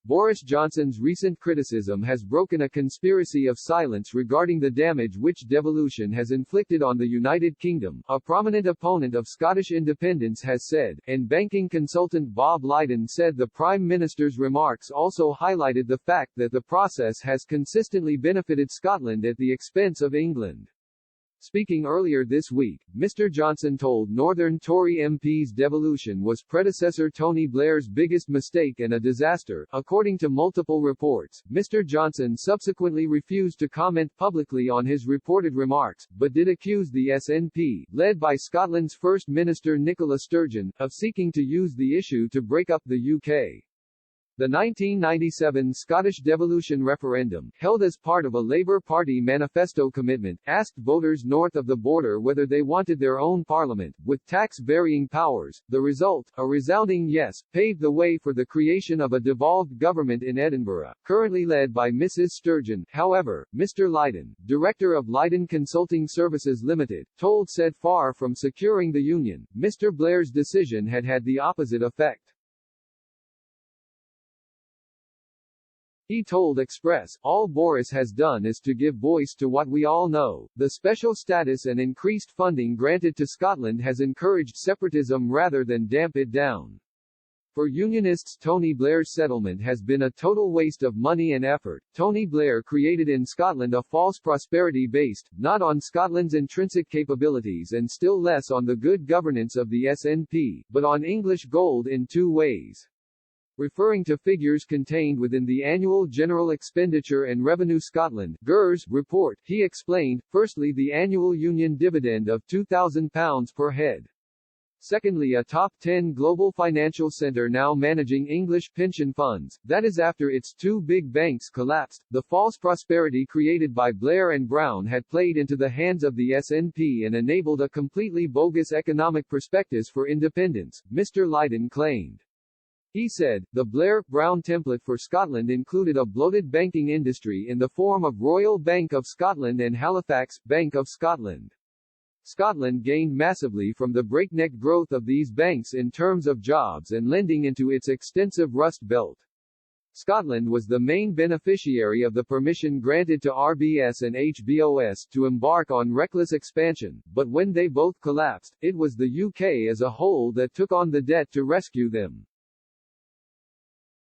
Boris Johnson's recent criticism has broken a conspiracy of silence regarding the damage which devolution has inflicted on the United Kingdom, a prominent opponent of Scottish independence has said, and banking consultant Bob Lydon said the Prime Minister's remarks also highlighted the fact that the process has consistently benefited Scotland at the expense of England. Speaking earlier this week, Mr. Johnson told Northern Tory MPs devolution was predecessor Tony Blair's biggest mistake and a disaster. According to multiple reports, Mr. Johnson subsequently refused to comment publicly on his reported remarks, but did accuse the SNP, led by Scotland's First Minister Nicola Sturgeon, of seeking to use the issue to break up the UK. The 1997 Scottish devolution referendum, held as part of a Labour Party manifesto commitment, asked voters north of the border whether they wanted their own parliament, with tax-varying powers. The result, a resounding yes, paved the way for the creation of a devolved government in Edinburgh, currently led by Mrs. Sturgeon. However, Mr. Lydon, director of Lydon Consulting Services Limited, said far from securing the union, Mr. Blair's decision had had the opposite effect. He told Express, "All Boris has done is to give voice to what we all know. The special status and increased funding granted to Scotland has encouraged separatism rather than damp it down. For Unionists, Tony Blair's settlement has been a total waste of money and effort. Tony Blair created in Scotland a false prosperity based, not on Scotland's intrinsic capabilities and still less on the good governance of the SNP, but on English gold in two ways." Referring to figures contained within the Annual General Expenditure and Revenue Scotland (GERS) report, he explained, firstly the annual union dividend of £2,000 per head. Secondly, a top 10 global financial centre now managing English pension funds, that is after its two big banks collapsed. The false prosperity created by Blair and Brown had played into the hands of the SNP and enabled a completely bogus economic prospectus for independence, Mr. Lydon claimed. He said, the Blair-Brown template for Scotland included a bloated banking industry in the form of Royal Bank of Scotland and Halifax, Bank of Scotland. Scotland gained massively from the breakneck growth of these banks in terms of jobs and lending into its extensive Rust Belt. Scotland was the main beneficiary of the permission granted to RBS and e.x.p.osed to embark on reckless expansion, but when they both collapsed, it was the UK as a whole that took on the debt to rescue them.